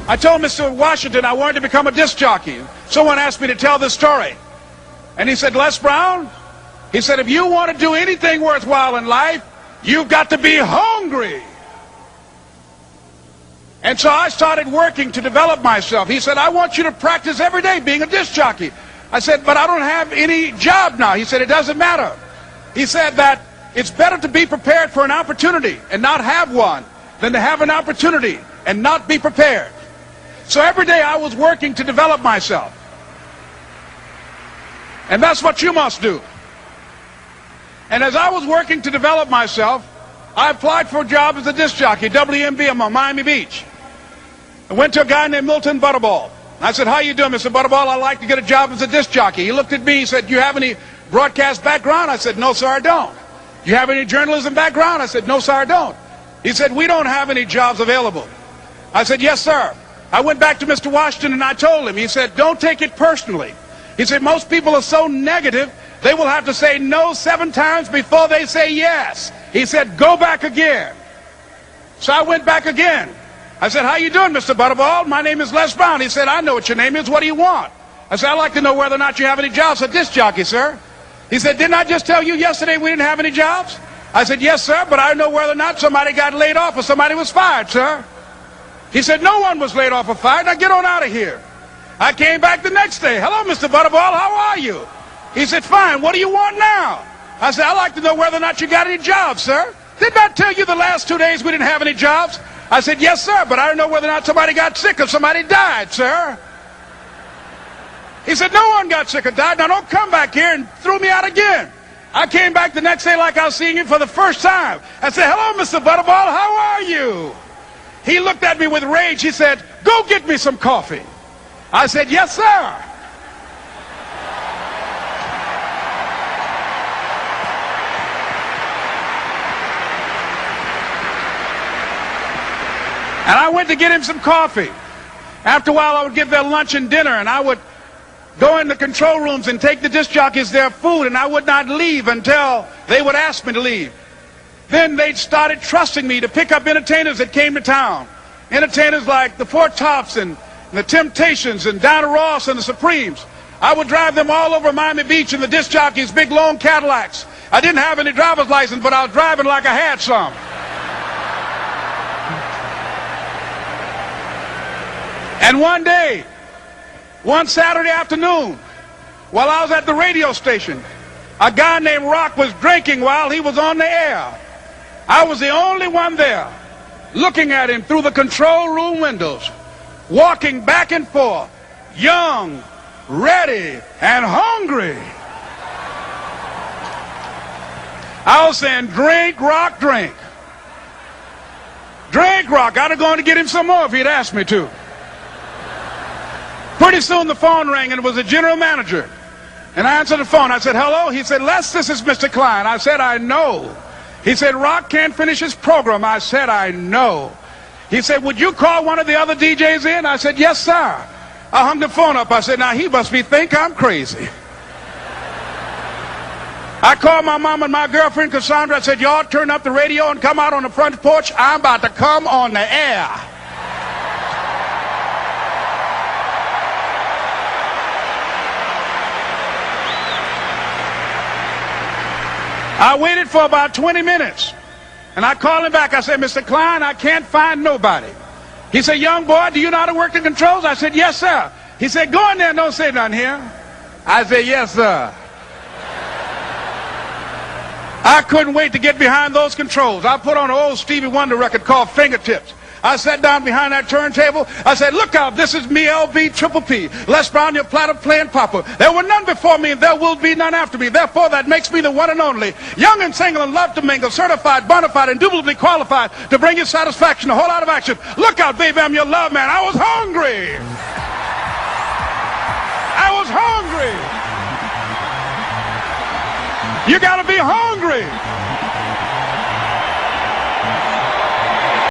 I told Mr. Washington I wanted to become a disc jockey. Someone asked me to tell this story. And he said, Les Brown, he said, if you want to do anything worthwhile in life, you've got to be hungry. And so I started working to develop myself. He said, I want you to practice every day being a disc jockey. I said, but I don't have any job now. He said, it doesn't matter. He said that it's better to be prepared for an opportunity and not have one than to have an opportunity and not be prepared. So every day I was working to develop myself. And that's what you must do. And as I was working to develop myself, I applied for a job as a disc jockey, WMB, I'm on Miami Beach. I went to a guy named Milton Butterball. I said, how you doing, Mr. Butterball? I'd like to get a job as a disc jockey. He looked at me, he said, do you have any broadcast background? I said, no, sir, I don't. Do you have any journalism background? I said, no, sir, I don't. He said, we don't have any jobs available. I said, yes, sir. I went back to Mr. Washington and I told him. He said, don't take it personally. He said, most people are so negative, they will have to say no 7 times before they say yes. He said, go back again. So I went back again. I said, how you doing, Mr. Butterball? My name is Les Brown. He said, I know what your name is. What do you want? I said, I'd like to know whether or not you have any jobs as a disc jockey, sir. He said, didn't I just tell you yesterday we didn't have any jobs? I said, yes, sir, but I know whether or not somebody got laid off or somebody was fired, sir. He said, no one was laid off or fired. Now get on out of here. I came back the next day. Hello, Mr. Butterball, how are you? He said, fine, what do you want now? I said, I'd like to know whether or not you got any jobs, sir. Didn't I tell you the last 2 days we didn't have any jobs? I said, yes, sir, but I don't know whether or not somebody got sick or somebody died, sir. He said, no one got sick or died. Now don't come back here and throw me out again. I came back the next day like I was seeing him for the first time. I said, hello, Mr. Butterball, how are you? He looked at me with rage. He said, go get me some coffee. I said, yes, sir. And I went to get him some coffee. After a while, I would give their lunch and dinner, and I would go in the control rooms and take the disc jockeys their food, and I would not leave until they would ask me to leave. Then they started trusting me to pick up entertainers that came to town. Entertainers like the Four Tops and the Temptations and Diana Ross and the Supremes. I would drive them all over Miami Beach in the disc jockeys' big long Cadillacs. I didn't have any driver's license, but I was driving like I had some. And one day, one Saturday afternoon, while I was at the radio station, a guy named Rock was drinking while he was on the air. I was the only one there, looking at him through the control room windows, walking back and forth, young, ready, and hungry. I was saying, drink, Rock, drink. Drink, Rock. I'd have gone to get him some more if he'd asked me to. Pretty soon the phone rang, and it was the general manager. And I answered the phone. I said, hello? He said, Les, this is Mr. Klein. I said, I know. He said, Rock can't finish his program. I said, I know. He said, would you call one of the other DJs in? I said, yes, sir. I hung the phone up. I said, now he must think I'm crazy. I called my mom and my girlfriend, Cassandra. I said, y'all turn up the radio and come out on the front porch. I'm about to come on the air. I waited for about 20 minutes, and I called him back. I said, Mr. Klein, I can't find nobody. He said, young boy, do you know how to work the controls? I said, yes, sir. He said, go in there and don't say nothing here. I said, yes, sir. I couldn't wait to get behind those controls. I put on an old Stevie Wonder record called Fingertips. I sat down behind that turntable. I said, look out, this is me, LB Triple P. Les Brown, your platter playing papa. There were none before me, and there will be none after me. Therefore, that makes me the one and only. Young and single and love to mingle, certified, bona fide, indubitably qualified to bring you satisfaction, a whole lot of action. Look out, baby, I'm your love man. I was hungry. I was hungry. You gotta be hungry.